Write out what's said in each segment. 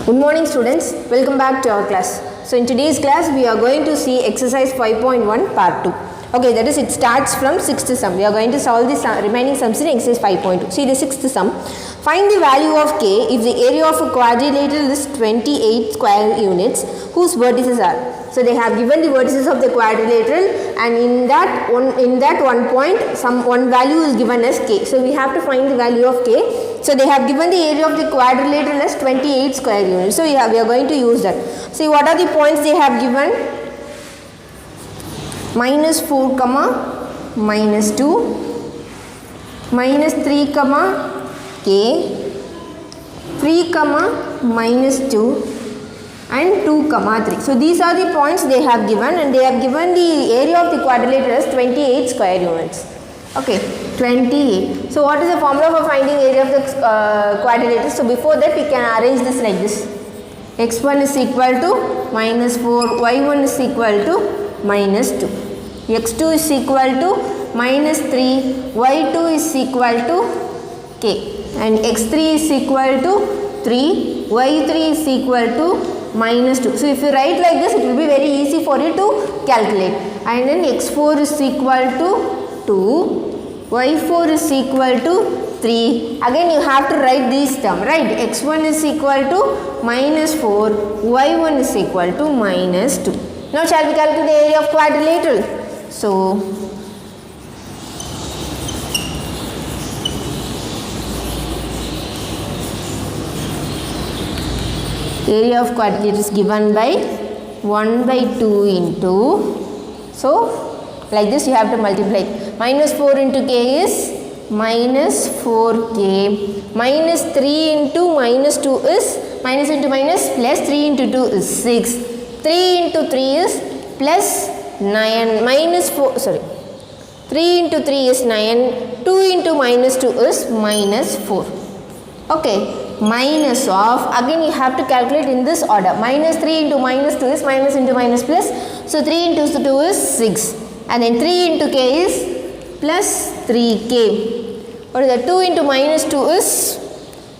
Good morning students, welcome back to our class. So in today's class we are going to see exercise 5.1 part 2. Okay, that is it starts from 6th sum. We are going to solve the remaining sums in exercise 5.2. See the 6th sum. Find the value of k if the area of a quadrilateral is 28 square units whose vertices are. So they have given the vertices of the quadrilateral and in that one point one value is given as k. So we have to find the value of k. So they have given the area of the quadrilateral as 28 square units. So we are going to use that. See what are the points they have given? -4, -2, -3, k, 3, -2 and 2, 3. So these are the points they have given and they have given the area of the quadrilateral as 28 square units. Okay, 28. So what is the formula for finding area of the quadrilateral? So before that we can arrange this like this. x1 is equal to -4, y1 is equal to -2, x2 is equal to -3, y2 is equal to k and x3 is equal to 3, y3 is equal to -2. So if you write like this it will be very easy for you to calculate. And then x4 is equal to 2, y4 is equal to 3. Again you have to write these terms, right? x1 is equal to -4, y1 is equal to -2. Now shall we calculate the area of quadrilateral? So area of quadrilateral is given by 1/2 into, so like this you have to multiply. -4 into k is -4k, -3 into -2 is minus into minus plus 3 into 2 is 6, 3 into 3 is plus 9, -3 into 3 is 9, 2 into -2 is -4. Okay, minus of, again you have to calculate in this order. -3 into -2 is minus into minus plus, so 3 into 2 is 6 and then 3 into k is plus 3k. What is that? 2 into -2 is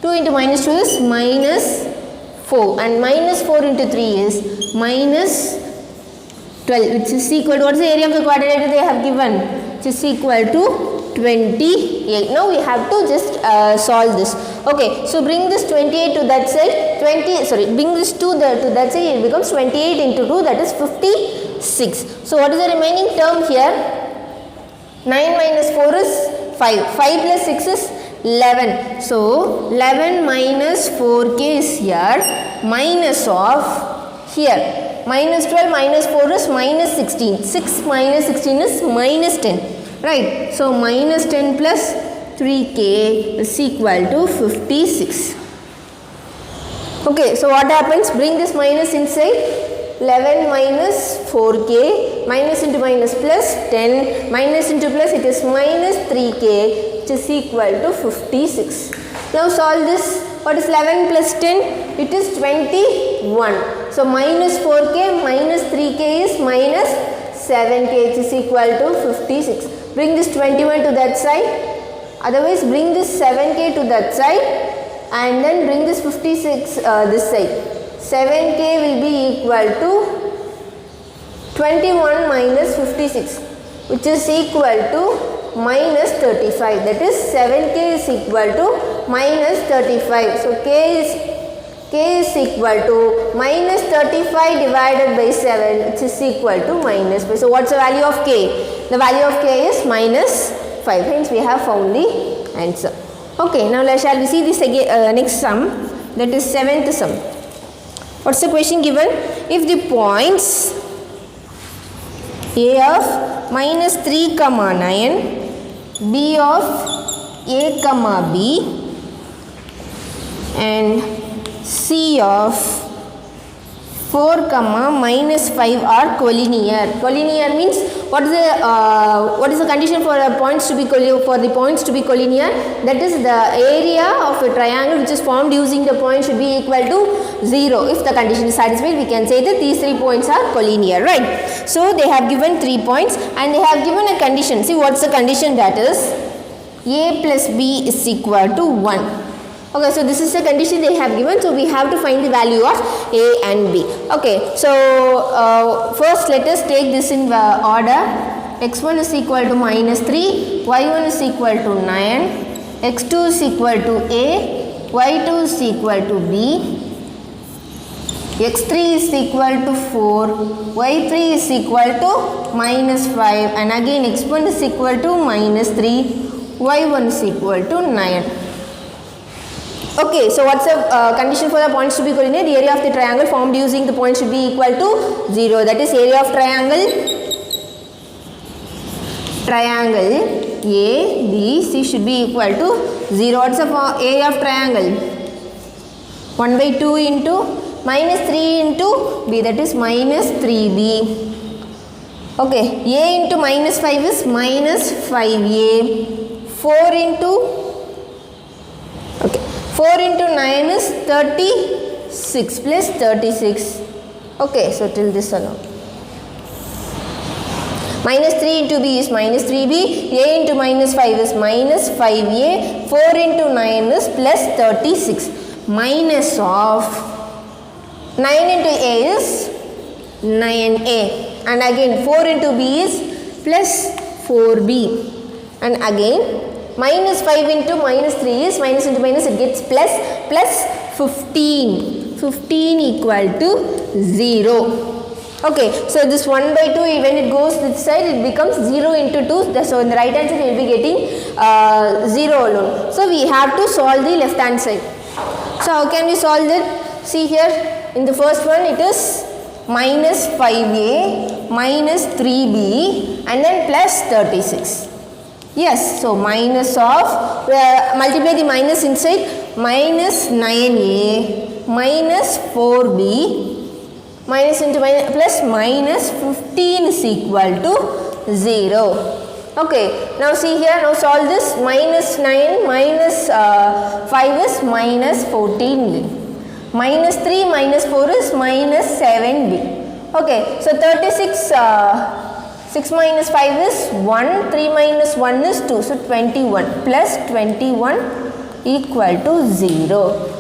-4 and -4 into 3 is -12, which is equal to, what is the area of the quadrilateral they have given? Which is equal to 28. Now we have to just solve this. Okay, so bring this 28 to that side, bring this to that side, it becomes 28 into 2, that is 56. So what is the remaining term here? 9 minus 4 is 5, 5 plus 6 is 11. So 11 minus 4k is here, minus of here, -12 minus 4 is -16, 6 minus 16 is -10, right? So -10 plus 3k is equal to 56. Okay, so what happens? Bring this minus inside. 11 minus 4k, minus into minus plus 10, minus into plus it is minus 3k, which is equal to 56. Now solve this. What is 11 plus 10? It is 21. So minus 4k minus 3k is minus 7k, which is equal to 56. Bring this 21 to that side. Otherwise bring this 7k to that side and then bring this 56 this side. 7k will be equal to 21 minus 56, which is equal to minus 35. That is 7k is equal to minus 35. So k is equal to minus 35 divided by 7, which is equal to minus 5. So what's the value of k? The value of k is minus 5. Hence we have found the answer. Okay, now shall we see this again, next sum, that is 7th sum. What's the question given? If the points a of -3, 9, b of a, b and c of 4, -5 are collinear. Collinear means what is the condition for the points to be collinear? That is the area of a triangle which is formed using the point should be equal to 0. If the condition is satisfied, we can say that these 3 points are collinear, right? So they have given 3 points and they have given a condition. See what's the condition? That is a plus b is equal to 1. Okay, so this is the condition they have given. So we have to find the value of A and B. Okay, so first let us take this in order. X1 is equal to minus 3, Y1 is equal to 9, X2 is equal to A, Y2 is equal to B, X3 is equal to 4, Y3 is equal to minus 5, and again X1 is equal to minus 3, Y1 is equal to 9. Okay, so what's the condition for the points to be coordinate? The area of the triangle formed using the point should be equal to 0. That is area of triangle ABC should be equal to 0. What's the area of triangle? 1 by 2 into minus 3 into B, that is minus 3B. Okay, A into minus 5 is minus 5A. 4 into 9 is 36 plus 36. Okay, so till this alone. Minus 3 into B is minus 3B. A into minus 5 is minus 5A. 4 into 9 is plus 36. Minus of 9 into A is 9A. And again 4 into B is plus 4B. And again minus 5 into minus 3 is minus into minus, it gets plus 15. 15 equal to 0. Okay, so this 1 by 2, when it goes this side, it becomes 0 into 2. So in the right hand side, we will be getting 0 alone. So we have to solve the left hand side. So how can we solve it? See here, in the first one, it is minus 5A minus 3B and then plus 36. Yes, so minus of, multiply the minus inside, minus 9A minus 4B minus into minus plus minus 15 is equal to 0. Okay, now see here, now solve this. Minus 9 minus 5 is minus 14B. Minus 3 minus 4 is minus 7B. Okay, so 36, 6 minus 5 is 1, 3 minus 1 is 2, so 21 plus 21 equal to 0.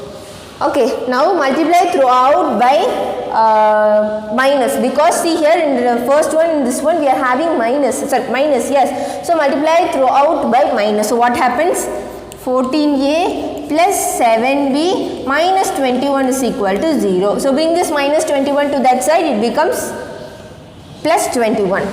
Okay, now multiply throughout by minus, because see here in the first one, in this one we are having minus, minus, yes. So multiply throughout by minus. So what happens? 14A plus 7B minus 21 is equal to 0. So bring this minus 21 to that side, it becomes plus 21.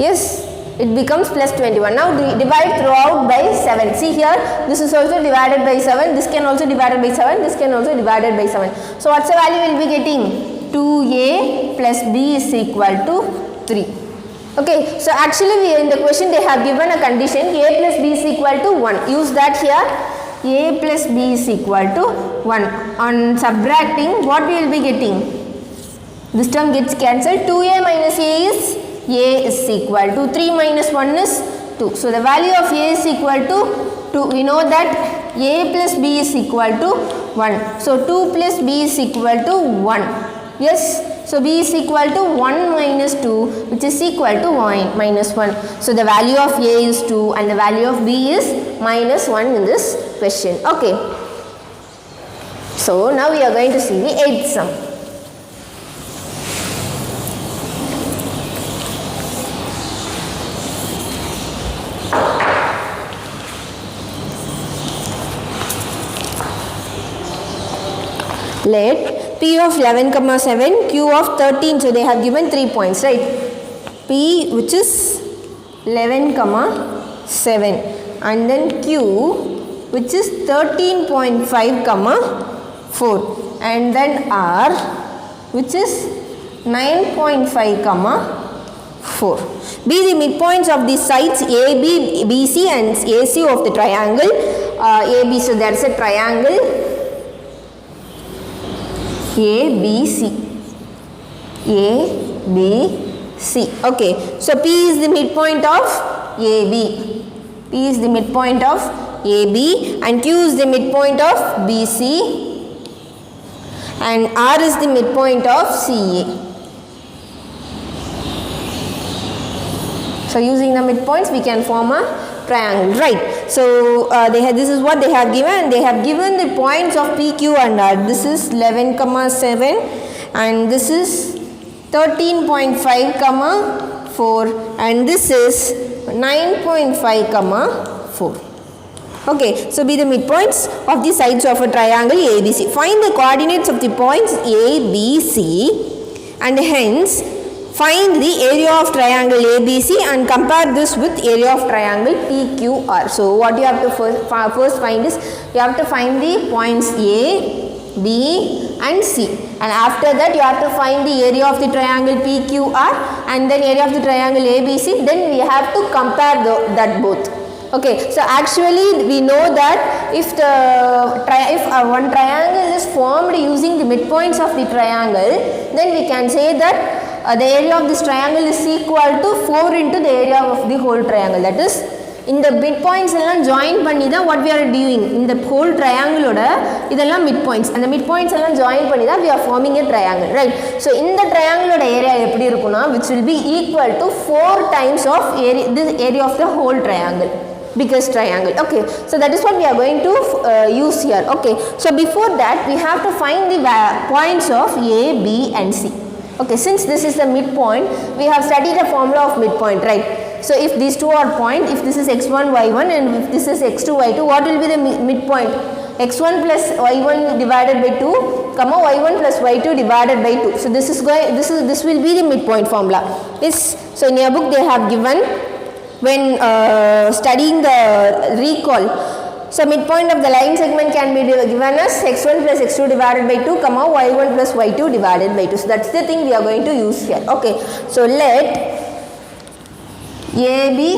Yes, it becomes plus 21. Now divide throughout by 7. See here, this is also divided by 7. This can also divided by 7. This can also divided by 7. So what's the value we will be getting? 2A plus B is equal to 3. Okay, so actually in the question they have given a condition A plus B is equal to 1. Use that here. A plus B is equal to 1. On subtracting, what we will be getting? This term gets cancelled. 2A minus A is A is equal to 3 minus 1 is 2. So the value of A is equal to 2. We know that A plus B is equal to 1. So 2 plus B is equal to 1. Yes. So B is equal to 1 minus 2, which is equal to minus 1. So the value of A is 2 and the value of B is minus 1 in this question. Okay. So now we are going to see the 8th sum. Let P of 11 comma 7, Q of 13, so they have given 3 points, right? P which is 11 comma 7 and then Q which is 13.5 comma 4 and then R which is 9.5 comma 4. Be the midpoints of the sides AB, BC and AC of the triangle AB. So there is a triangle ABC. Okay, so P is the midpoint of AB. P is the midpoint of AB and Q is the midpoint of BC and R is the midpoint of CA. So using the midpoints we can form a triangle, right? So this is what they have given. They have given the points of P, Q and R. This is 11, 7 and this is 13.5, 4 and this is 9.5, 4. Okay, so be the midpoints of the sides of a triangle ABC. Find the coordinates of the points A, B, C and hence find the area of triangle ABC and compare this with area of triangle PQR. So what you have to first find is you have to find the points A, B and C, and after that you have to find the area of the triangle PQR and then area of the triangle ABC. Then we have to compare that both. Okay, so actually we know that if one triangle is formed using the midpoints of the triangle, then we can say that the area of this triangle is equal to 4 into the area of the whole triangle. That is, in the midpoints எல்லாம் join பண்ணி தான் what we are doing. In the whole triangle ஓட இதெல்லாம் midpoints. And the midpoints எல்லாம் join பண்ணி தான் we are forming a triangle, right? So இந்த triangle ஓட area எப்படி இருக்கும்னா which will be equal to 4 times of this area of the whole triangle. Biggest triangle. Okay, so that is what we are going to use here. Okay, so before that we have to find the points of A, B and C. Okay, since this is the midpoint, we have studied the formula of midpoint, right? So if these two are point, if this is x1, y1 and if this is x2, y2, what will be the midpoint? x1 plus y1 divided by 2, comma y1 plus y2 divided by 2. So this will be the midpoint formula. So in your book they have given when studying the recall. So midpoint of the line segment can be given as x1 plus x2 divided by 2, comma y1 plus y2 divided by 2. So that's the thing we are going to use here. Okay, so let A be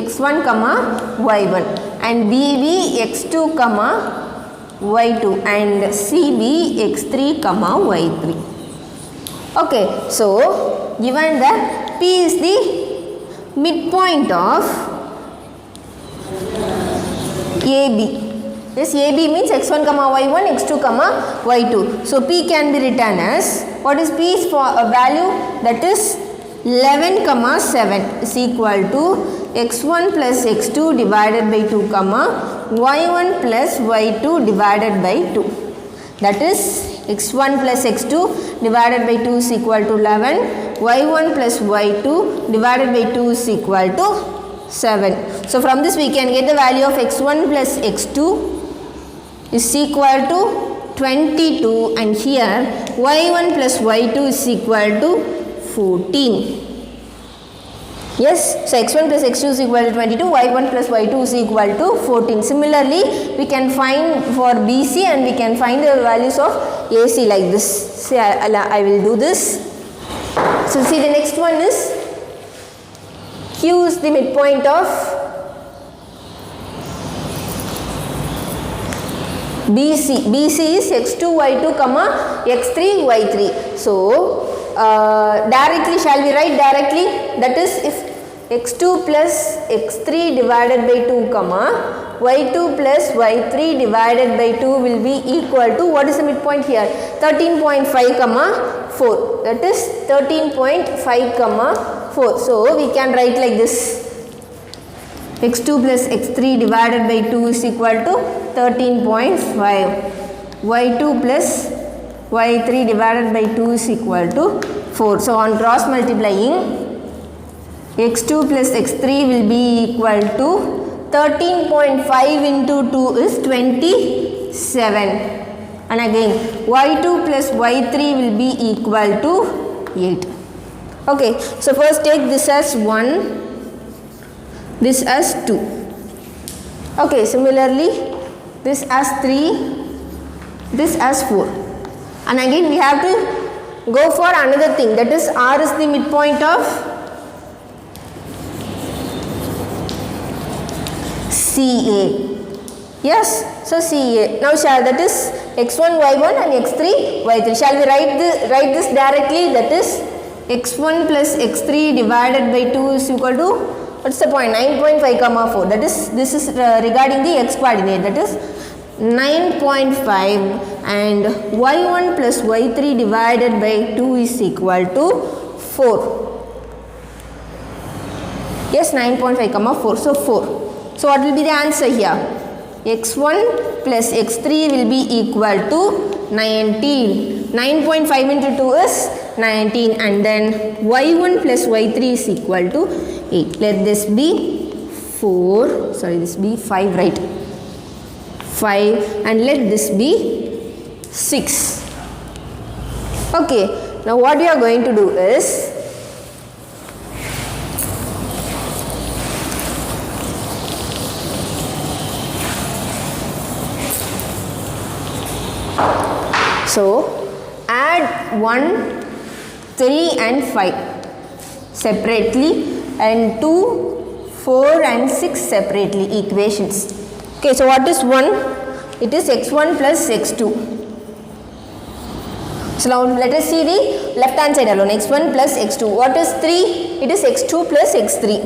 x1, comma y1 and B be x2, comma y2 and C be x3, comma y3. Okay, so given that P is the midpoint of AB. Yes, AB means x1, y1, x2, y2. So P can be written as, what is P's value? That is 11, 7 is equal to x1 plus x2 divided by 2, y1 plus y2 divided by 2. That is x1 plus x2 divided by 2 is equal to 11, y1 plus y2 divided by 2 is equal to 7. So from this we can get the value of x1 plus x2 is equal to 22 and here y1 plus y2 is equal to 14. Yes, so x1 plus x2 is equal to 22, y1 plus y2 is equal to 14. Similarly, we can find for BC and we can find the values of AC like this. See, I will do this. So see, the next one is Q is the midpoint of BC. BC is x2, y2, x3, y3. So directly, shall we write directly? That is, if x2 plus x3 divided by 2, y2 plus y3 divided by 2 will be equal to, what is the midpoint here? 13.5, 4. That is 13.5, 4. So we can write like this. x2 plus x3 divided by 2 is equal to 13.5. y2 plus y3 divided by 2 is equal to 4. So on cross multiplying, x2 plus x3 will be equal to 13.5 into 2 is 27. And again y2 plus y3 will be equal to 8. Okay, so first take this as 1, this as 2. Okay, similarly this as 3, this as 4. And again we have to go for another thing, that is R is the midpoint of CA. Yes, so CA. Now that is x1, y1 and x3, y3. Shall we write this directly? That is x1 plus x3 divided by 2 is equal to, what's the point? 9.5, 4. That is, this is regarding the x coordinate. That is 9.5 and y1 plus y3 divided by 2 is equal to 4. Yes, 9.5, 4. So 4. So what will be the answer here? x1 plus x3 will be equal to 19. 9.5 into 2 is 19, and then y1 plus y3 is equal to 8. Let this be 4, sorry, this be 5, right? 5, and let this be 6. Okay, now what we are going to do is, so add 1, 3 and 5 separately, and 2, 4 and 6 separately, equations. Okay, so what is 1? It is x1 plus x2. So now let us see the left hand side alone, x1 plus x2. What is 3? It is x2 plus x3.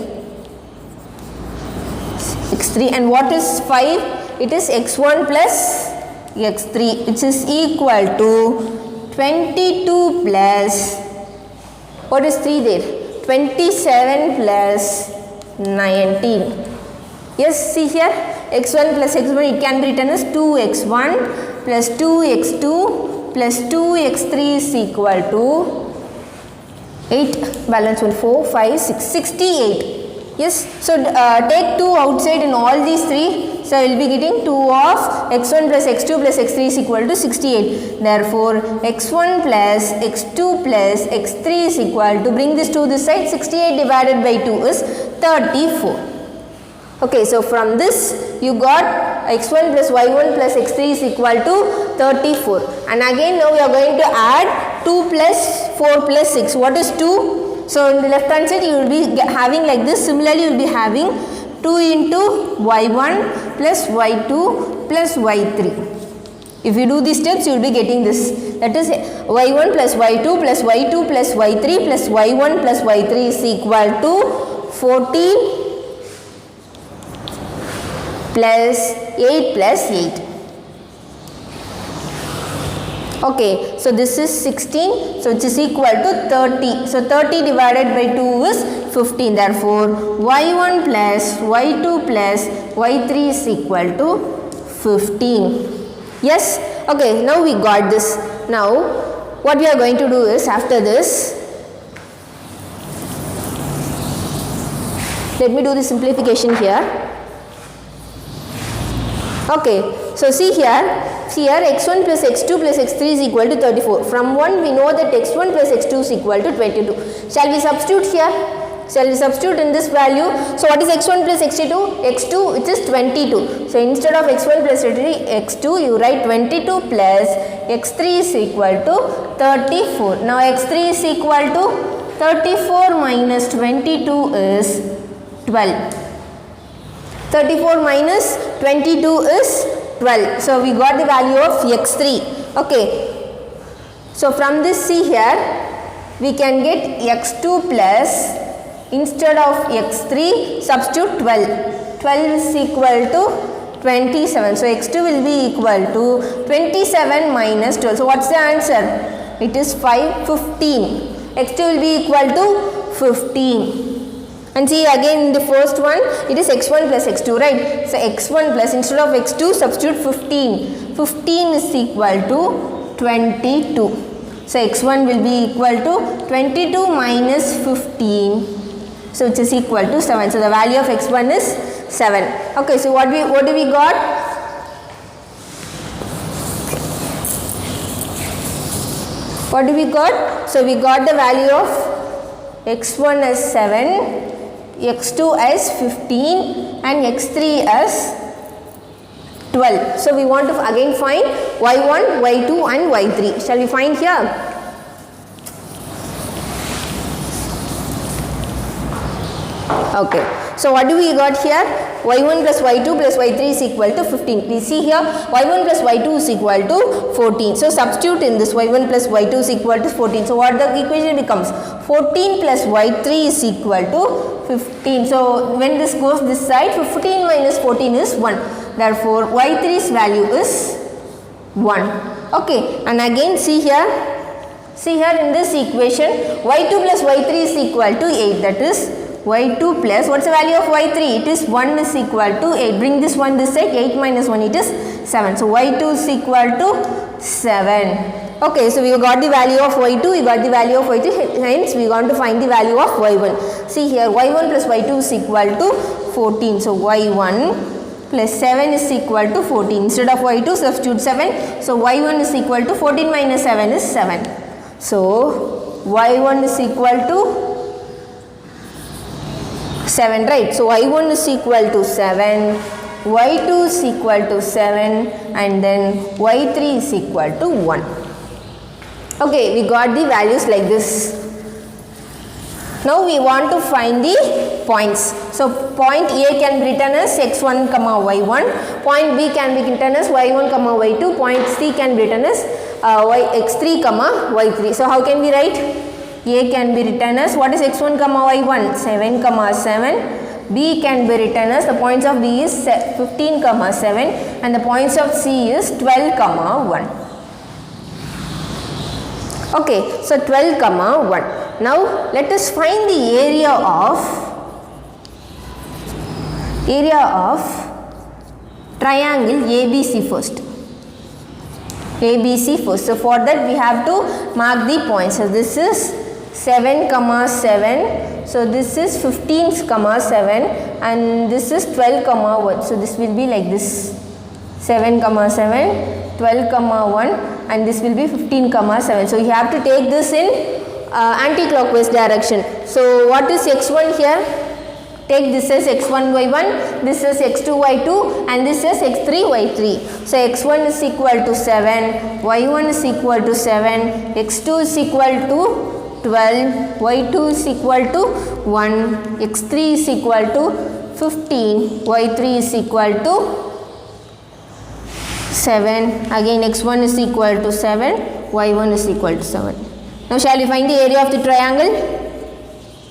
And what is 5? It is x1 plus x3, which is equal to 22 plus, what is 3 there? 27 plus 19. Yes, see here, x1 plus x1, it can be written as 2x1 plus 2x2 plus 2x3 is equal to 8, balance 1, 4, 5, 6, 68. Yes, so take 2 outside in all these 3. So I will be getting 2 of x1 plus x2 plus x3 is equal to 68. Therefore, x1 plus x2 plus x3 is equal to, bring this to this side, 68 divided by 2 is 34. Okay, so from this you got x1 plus y1 plus x3 is equal to 34. And again now we are going to add 2 plus 4 plus 6. What is 2? So in the left hand side you will be having like this. Similarly you will be having 2 into y1 plus y2 plus y3. If you do these steps you will be getting this. That is y1 plus y2 plus y2 plus y3 plus y1 plus y3 is equal to 14 plus 8 plus 8. Okay, so this is 16, so it is equal to 30. So 30 divided by 2 is 15. Therefore, y1 plus y2 plus y3 is equal to 15. Yes? Okay, now we got this. Now, what we are going to do is, after this, let me do the simplification here. Okay, so see here x1 plus x2 plus x3 is equal to 34. From 1 we know that x1 plus x2 is equal to 22. Shall we substitute here? Shall we substitute in this value? So what is x1 plus x2? x2, which is 22. So instead of x1 plus x2 you write 22 plus x3 is equal to 34. Now x3 is equal to 34 minus 22 is 12. 34 minus 22 is 12. So we got the value of x3. Okay. So from this, see here, we can get x2 plus, instead of x3, substitute 12. 12 is equal to 27. So x2 will be equal to 27 minus 12. So what's the answer? It is 15. x2 will be equal to 15. And see again in the first one, it is x1 plus x2, right? So x1 plus, instead of x2, substitute 15. 15 is equal to 22. So x1 will be equal to 22 minus 15. So it is equal to 7. So the value of x1 is 7. Okay, so what do we got? What do we got? So we got the value of x1 as 7. x2 as 15 and x3 as 12. So we want to again find y1, y2 and y3. Shall we find here? Okay. So what do we got here? y1 plus y2 plus y3 is equal to 15. We see here y1 plus y2 is equal to 14. So substitute in this, y1 plus y2 is equal to 14. So what the equation becomes? 14 plus y3 is equal to 15. So when this goes this side, 15 minus 14 is 1. Therefore y3's value is 1. Okay, and again see here in this equation, y2 plus y3 is equal to 8. That is y2 plus, what's the value of y3? It is 1 is equal to 8. Bring this one this side, 8 minus 1, it is 7. So y2 is equal to 7. Okay, so we got the value of y2, we got the value of y3, hence we want to find the value of y1. See here, y1 plus y2 is equal to 14. So y1 plus 7 is equal to 14. Instead of y2, substitute 7. So y1 is equal to 14 minus 7 is 7. So y1 is equal to 7, right? So y1 is equal to 7, y2 is equal to 7, and then y3 is equal to 1. Okay, we got the values like this. Now we want to find the points. So point A can be written as x1 comma y1, point B can be written as y1 comma y2, point C can be written as x3 comma y3. So how can we write? A can be written as, what is x1 comma y1? 7 comma 7. B can be written as, the points of B is 15 comma 7 and the points of C is 12 comma 1. Okay, so 12 comma 1. Now let us find the area of triangle ABC first. ABC first. So for that we have to mark the points. So this is 7 comma 7. So this is 15 comma 7 and this is 12 comma 1. So this will be like this. 7 comma 7, 12 comma 1 and this will be 15 comma 7. So you have to take this in anti-clockwise direction. So what is x1 here? Take this as x1 y1, this is x2 y2 and this is x3 y3. So x1 is equal to 7, y1 is equal to 7, x2 is equal to 12, y2 is equal to 1, x3 is equal to 15, y3 is equal to 7, again x1 is equal to 7, y1 is equal to 7. Now shall we find the area of the triangle?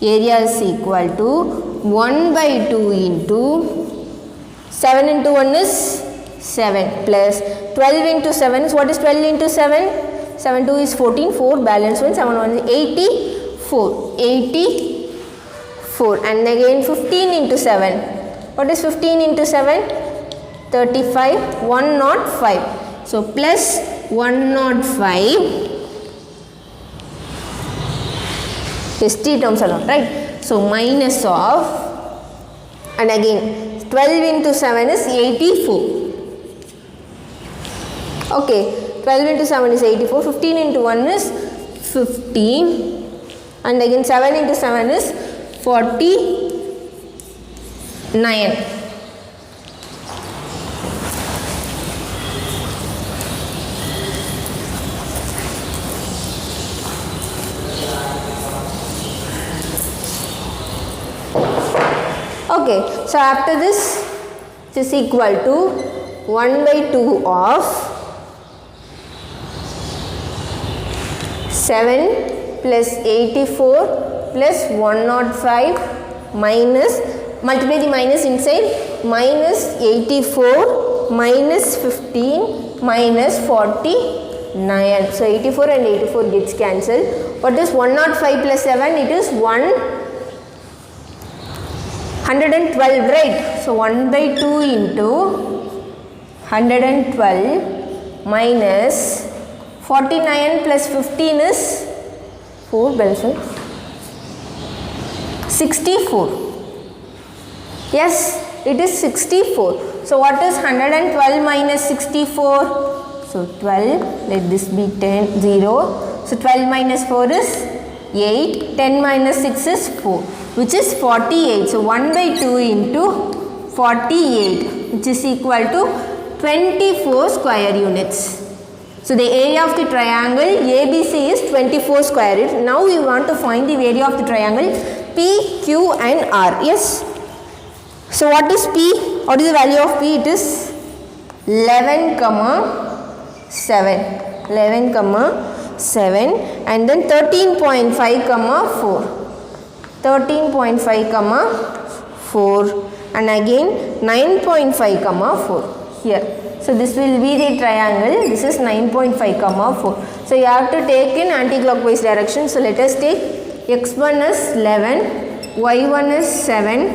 Area is equal to 1 by 2 into 7 into 1 is 7 plus 12 into 7 is, what is 12 into 7? 7 2 is 14, 4 balance 1, 7 1 is 84, 84 and again 15 into 7. What is 15 into 7? 35, 105. So plus 105. ST terms are not right. So minus of, and again 12 into 7 is 84. Okay, 12 into 7 is 84, 15 into 1 is 15 and again 7 into 7 is 49. Okay, so after this it is equal to 1 by 2 of 7 plus 84 plus 105 minus, multiply the minus inside, minus 84 minus 15 minus 49. So 84 and 84 gets cancelled. What is 105 plus 7? It is 112, right? So 1 by 2 into 112 minus 49 plus 15 is 4 Belson 64. Yes, it is 64. So what is 112 minus 64? So 12, let this be 10, 0. So 12 minus 4 is 8, 10 minus 6 is 4, which is 48. So 1 by 2 into 48, which is equal to 24 square units. So the area of the triangle ABC is 24 square units. Now we want to find the area of the triangle PQ and R. Yes. So what is P? What is the value of P? It is 11 comma 7. 11 comma 7 and then 13.5 comma 4. 13.5 comma 4 and again 9.5 comma 4 here. So this will be the triangle. This is 9.5 comma 4. So you have to take in anti-clockwise direction. So let us take x1 is 11, y1 is 7,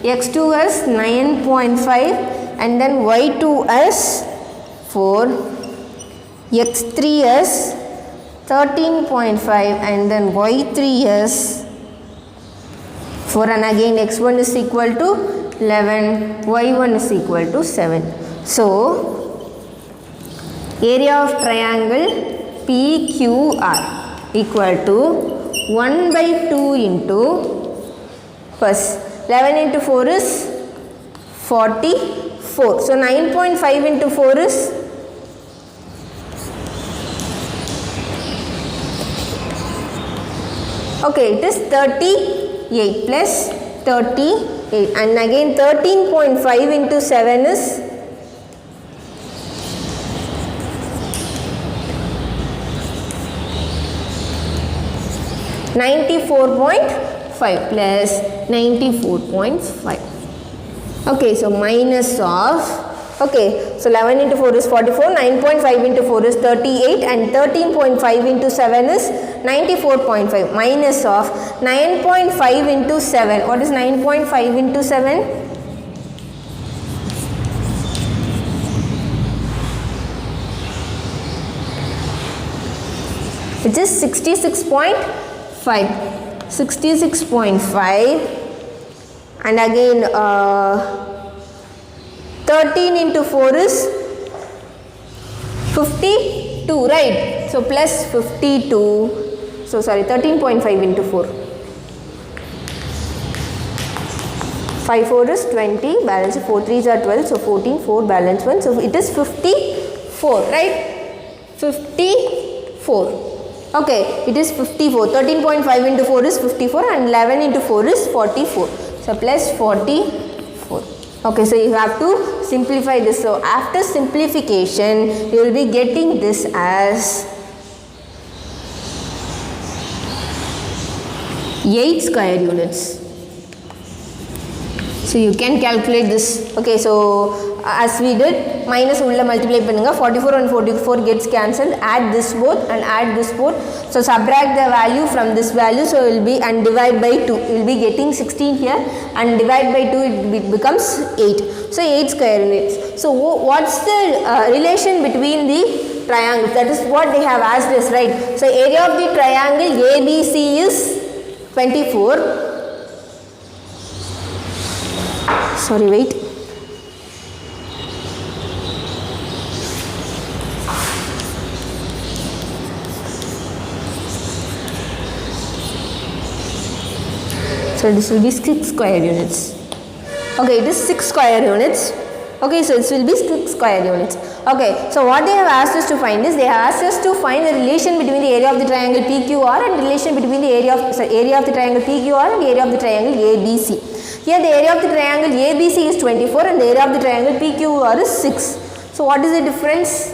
x2 is 9.5 and then y2 is 4, x3 is 13.5 and then y3 is 4 and again x1 is equal to 11, y1 is equal to 7. So, area of triangle PQR equal to 1 by 2 into first 11 into 4 is 44. So, 9.5 into 4 is okay, it is 38 plus 38 and again 13.5 into 7 is 94.5 plus 94.5. Okay, so minus of, okay, so 11 into 4 is 44, 9.5 into 4 is 38 and 13.5 into 7 is 94.5 minus of 9.5 into 7. What is 9.5 into 7? It is 66.5. 66.5 and again 13 into 4 is 52, right? So plus 52. So sorry, 13.5 into 4. 5 4 is 20, balance 4 3s are 12, so 14, 4 balance 1. So it is 54, right? 54. Okay, it is 54. 13.5 into 4 is 54 and 11 into 4 is 44. So plus 44. Okay, so you have to simplify this. So after simplification, you will be getting this as 8 square units. So you can calculate this. Okay, so as we did, minus ulla multiply pannunga, 44 and 44 gets cancelled, add this both and add this both. So subtract the value from this value, so it will be and divide by 2. You will be getting 16 here and divide by 2 it becomes 8. So 8 square units. So what's the relation between the triangles? That is what they have asked us, right? So area of the triangle ABC is 24. Sorry, wait. So this will be 6 square units. Okay, it is 6 square units. Okay, so this will be 6 square units. Okay, so what they have asked us to find is, they have asked us to find the relation between the area of the triangle PQR and relation between the area of the triangle PQR and the area of the triangle ABC. Here the area of the triangle ABC is 24 and the area of the triangle PQR is 6. So what is the difference?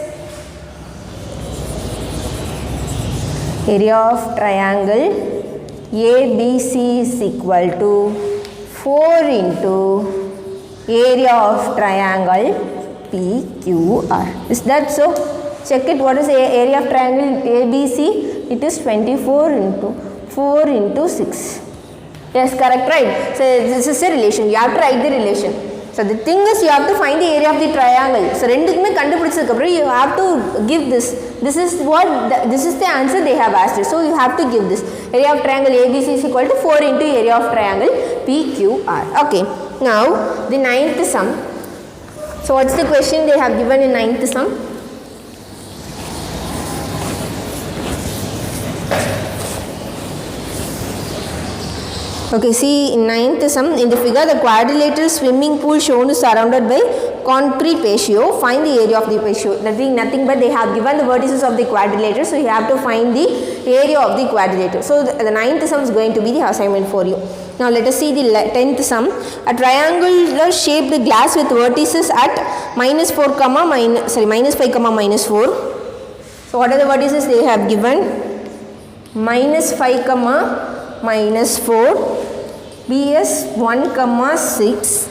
Area of triangle ABC is equal to 4 into area of triangle PQR. Is that so? Check it. What is the area of triangle ABC? It is 24 into 4 into 6. Yes, correct, right? So this is a relation. You have to write the relation. So the thing is, you have to find the area of the triangle. So you have to give this. This is the answer they have asked you. So you have to give this. Area of triangle ABC is equal to 4 into area of triangle PQR. Okay. Now the ninth sum. So what's the question they have given in ninth sum? Okay, see in ninth sum, in the figure the quadrilateral swimming pool shown is surrounded by concrete patio. Find the area of the patio. Nothing but they have given the vertices of the quadrilateral, so you have to find the area of the quadrilateral. So the ninth sum is going to be the assignment for you. Now let us see the 10th sum. A triangular shaped glass with vertices at minus 5 comma minus 4. So what are the vertices they have given? Minus 5 comma minus 4, B is 1 comma 6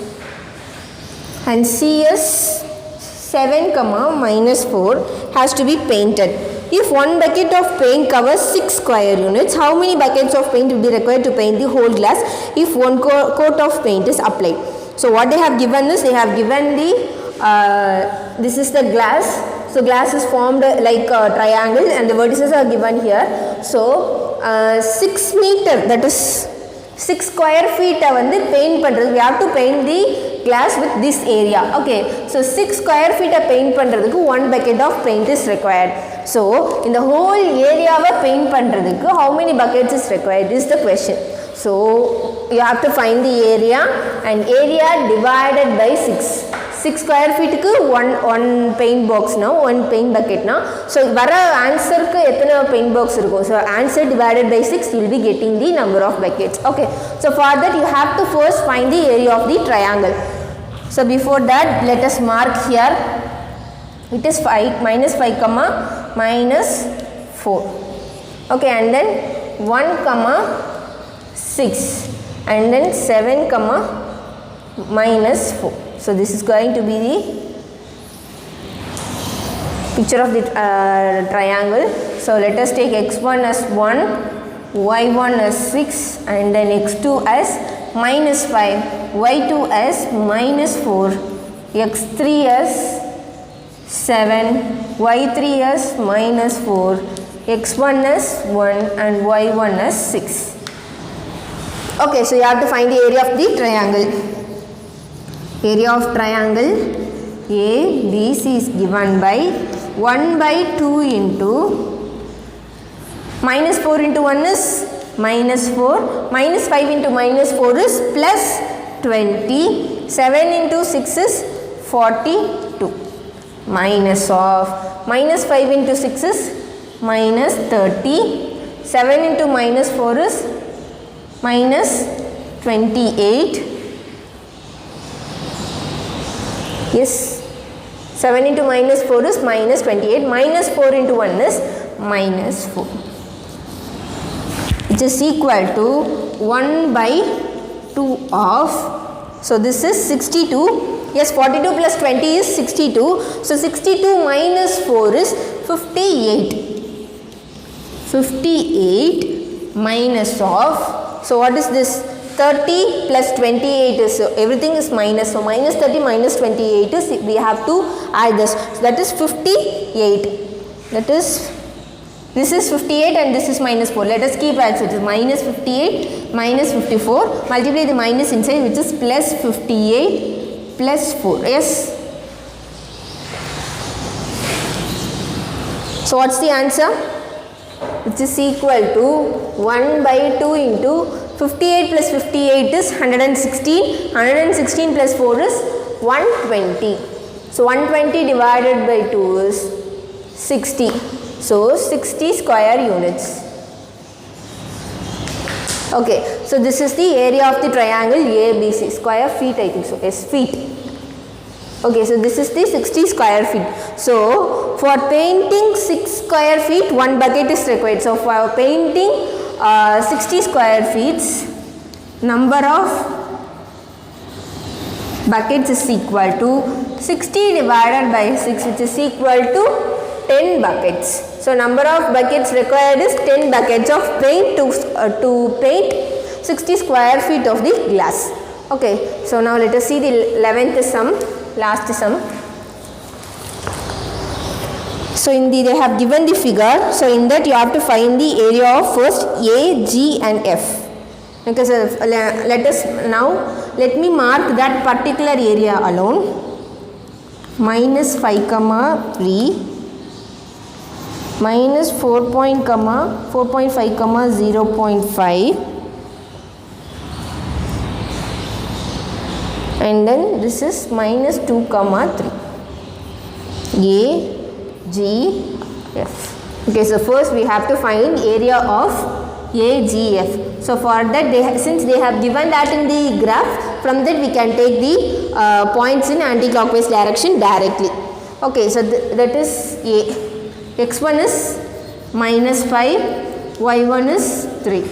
and C is 7 comma minus 4 has to be painted. if one bucket of paint covers 6 square units, how many buckets of paint will be required to paint the whole glass if one coat of paint is applied? So what they have given is, they have given the, this is the glass. So glass is formed like a triangle and the vertices are given here. So 6 meter, that is 6 square feet வந்து paint பண்றது, we have to paint the glass with this area. Okay, so 6 square feet paint பண்றதுக்கு 1 bucket of paint is required. So in the whole area paint பண்றதுக்கு how many buckets is required is the question. So you have to find the area and area divided by 6. 6 square feet க்கு 1 paint box now, 1 paint bucket now. So வர answer க்கு எத்தனை paint box இருக்கும்? So answer divided by 6, you will be getting the number of buckets. Okay, so for that you have to first find the area of the triangle. So before that, let us mark here, it is 5 minus 5 comma minus 4. Okay, and then 1 comma 6 and then 7 comma minus 4. So this is going to be the picture of the triangle. So let us take x1 as 1, y1 as 6 and then x2 as minus 5, y2 as minus 4, x3 as 7, y3 as minus 4, x1 as 1 and y1 as 6. Okay, so you have to find the area of the triangle. Area of triangle ABC is given by 1 by 2 into minus 4 into 1 is minus 4, minus 5 into minus 4 is plus 20, 7 into 6 is 42, minus of minus 5 into 6 is minus 30, 7 into minus 4 is minus 28. Yes, 7 into minus 4 is minus 28, minus 4 into 1 is minus 4, which is equal to 1 by 2 of, so this is 62, yes 42 plus 20 is 62, so 62 minus 4 is 58, 58 minus of, so what is this? 30 plus 28 is, so everything is minus, so minus 30 minus 28 is, we have to add this, so that is 58, that is, this is 58 and this is minus 4, let us keep adding, so it is minus 58 minus 54, multiply the minus inside which is plus 58 plus 4, yes. So what's the answer? Which is equal to 1 by 2 into 58 plus 58 is 116, 116 plus 4 is 120. So 120 divided by 2 is 60. So 60 square units. Okay, so this is the area of the triangle ABC, square feet I think so, yes feet. Okay, so this is the 60 square feet. So for painting 6 square feet, 1 bucket is required. So for painting 60 square feet, number of buckets is equal to 60 divided by 6, which is equal to 10 buckets. So number of buckets required is 10 buckets of paint to paint 60 square feet of the glass. Okay, so now let us see the 11th sum, last sum. So in the, they have given the figure, so in that you have to find the area of first A, G and F. Okay, so let us now, let me mark that particular area alone, minus 5 comma 3, minus 4.5 comma 0.5, and then this is minus 2 comma 3, A, G, F. Okay, so first we have to find area of A, G, F. So for that, since they have given that in the graph, from that we can take the points in anti-clockwise direction directly. Okay, so that is A. X1 is minus 5, Y1 is 3,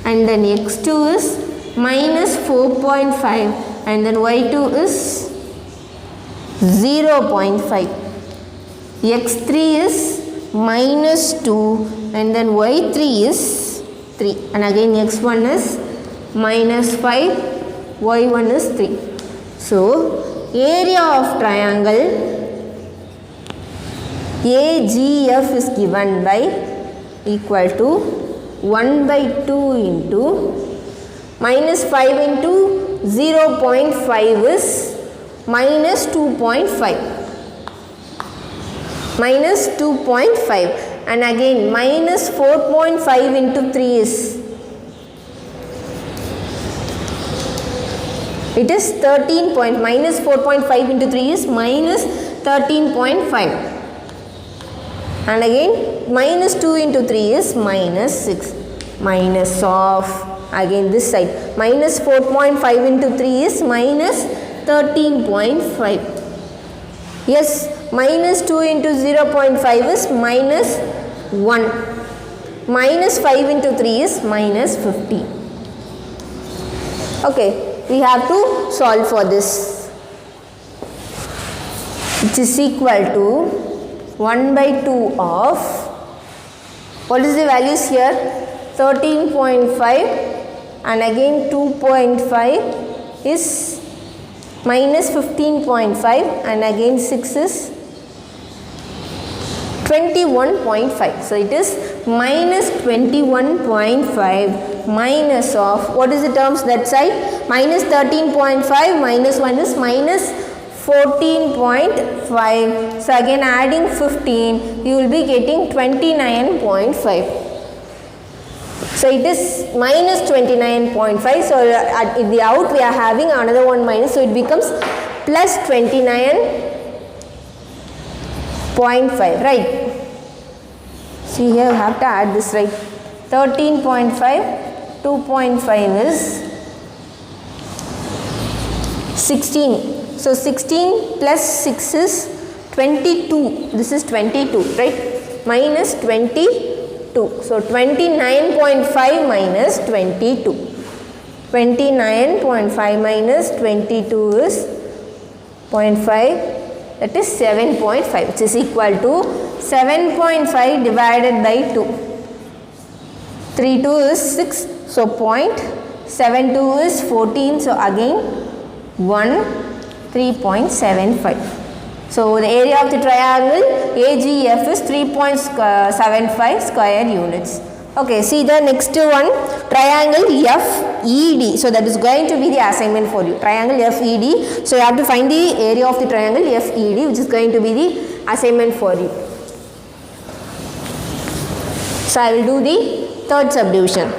and then X2 is minus 4.5, and then Y2 is 0.5. X3 is minus 2 and then y3 is 3 and again x1 is minus 5, y1 is 3. So, area of triangle AGF is given by equal to 1 by 2 into minus 5 into 0.5 is minus 2.5 minus 2.5 and again minus 4.5 into 3 is it is 13 point minus 4.5 into 3 is minus 13.5 and again minus 2 into 3 is minus 6 minus of again this side minus 4.5 into 3 is minus 13.5. Yes, minus 2 into 0.5 is minus 1 minus 5 into 3 is minus 15. Okay, we have to solve for this, which is equal to 1 by 2 of, what is the values here, 13.5 and again 2.5 is minus 15.5 and again 6 is 21.5. So, it is minus 21.5 minus of, what is the terms that side, minus 13.5 minus 1 is minus 14.5. So, again adding 15 you will be getting 29.5. So, it is minus 29.5. So, at the out we are having another one minus. So, it becomes plus 29.5, right. See here you have to add this, right. 13.5, 2.5 is 16. So, 16 plus 6 is 22. This is 22, right. Minus 22. So, 29.5 minus 22. 29.5 minus 22 is 0.5, that is 7.5, which is equal to 7.5 divided by 2. 3 2 is 6. So, 0.72 is 14. So, again 3.75. So, the area of the triangle AGF is 3.75 square units. Okay, see the next one, triangle FED. So, that is going to be the assignment for you, triangle FED. So, you have to find the area of the triangle FED, which is going to be the assignment for you. So, I will do the third subdivision.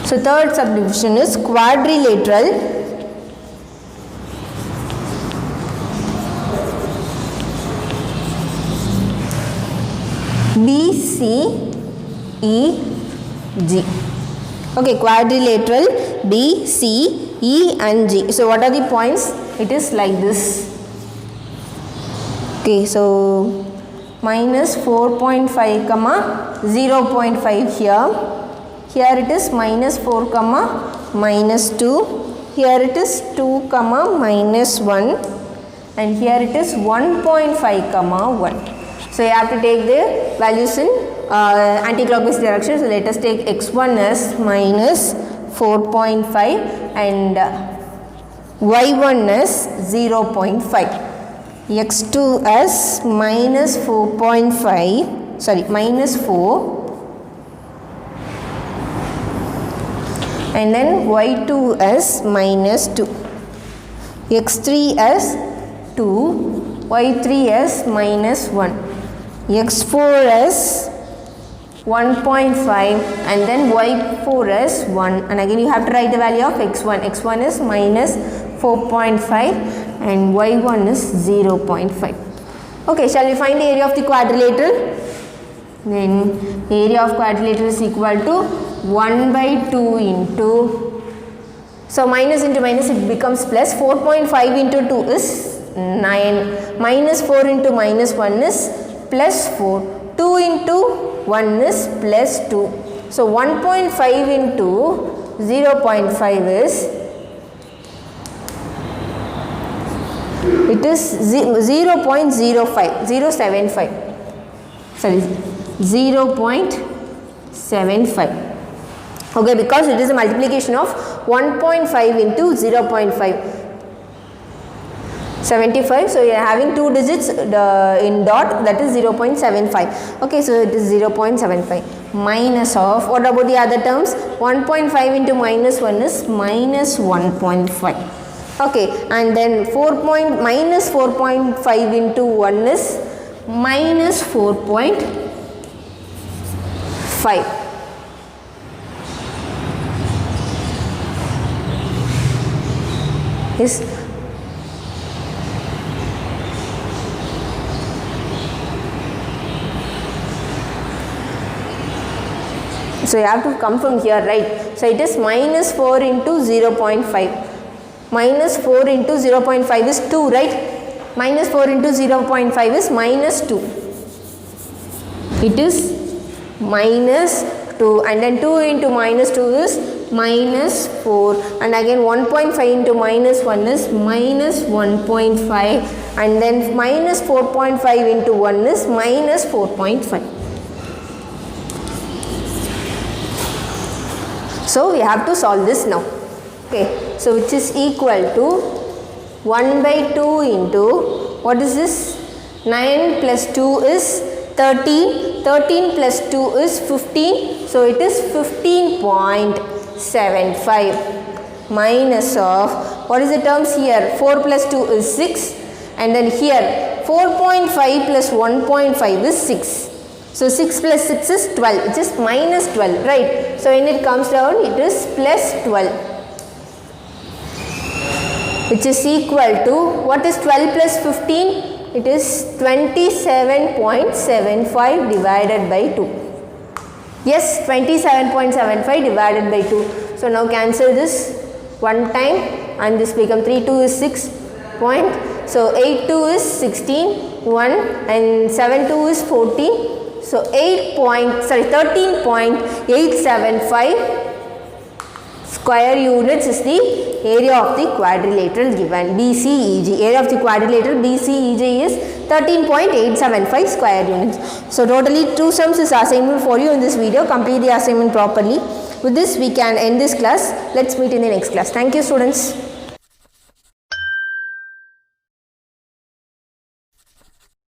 So, third subdivision is quadrilateral BCEG. Okay, quadrilateral BCE and G. So, what are the points? It is like this. Okay, so minus 4.5 comma 0.5 here. Here it is minus 4 comma minus 2. Here it is 2 comma minus 1. And here it is 1.5 comma 1. So, you have to take the values in anti-clockwise direction. So, let us take x1 as minus 4.5 and y1 as 0.5. x2 as minus 4.5, sorry, minus 4. And then y2 as minus 2. x3 as 2. y3 as minus 1. x4 as 1.5 and then y4 as 1 and again you have to write the value of x1. x1 is minus 4.5 and y1 is 0.5. Okay, shall we find the area of the quadrilateral? Then area of quadrilateral is equal to 1 by 2 into, so minus into minus it becomes plus, 4.5 into 2 is 9, minus 4 into minus 1 is plus 4, 2 into 1 is plus 2. So, 1.5 into 0.5 is It is 0.05, 0.75. Sorry, 0.75. Okay, because it is a multiplication of 1.5 into 0.5. 75, so you are having 2 digits in dot, that is 0.75. Okay, so it is 0.75 minus of, what about the other terms? 1.5 into minus 1 is minus 1.5. Okay, and then minus 4.5 into 1 is minus 4.5. Yes. So you have to come from here, right? So it is minus 4 into 0.5. Minus 4 into 0.5 is 2, right? Minus 4 into 0.5 is minus 2. It is minus 2, and then 2 into minus 2 is minus 4, and again 1.5 into minus 1 is minus 1.5, and then minus 4.5 into 1 is minus 4.5. So we have to solve this now. Okay, so which is equal to 1 by 2 into, what is this? 9 plus 2 is 13, 13 plus 2 is 15, so it is 15.75 minus of, what is the terms here? 4 plus 2 is 6, and then here 4.5 plus 1.5 is 6. So 6 plus 6 is 12, which is minus 12, right? So when it comes down, it is plus 12, which is equal to, what is 12 plus 15? It is 27.75 divided by 2. Yes, 27.75 divided by 2. So now cancel this one time, and this become 3 2 is 6 point. So 8 2 is 16, 1, and 7 2 is 14. So 13.875 square units is the area of the quadrilateral given BCEG. Area of the quadrilateral BCEG is 13.875 square units. So totally 2 sums is assignment for you in this video. Complete the assignment properly. With this we can end this class. Let's meet in the next class. Thank you, students.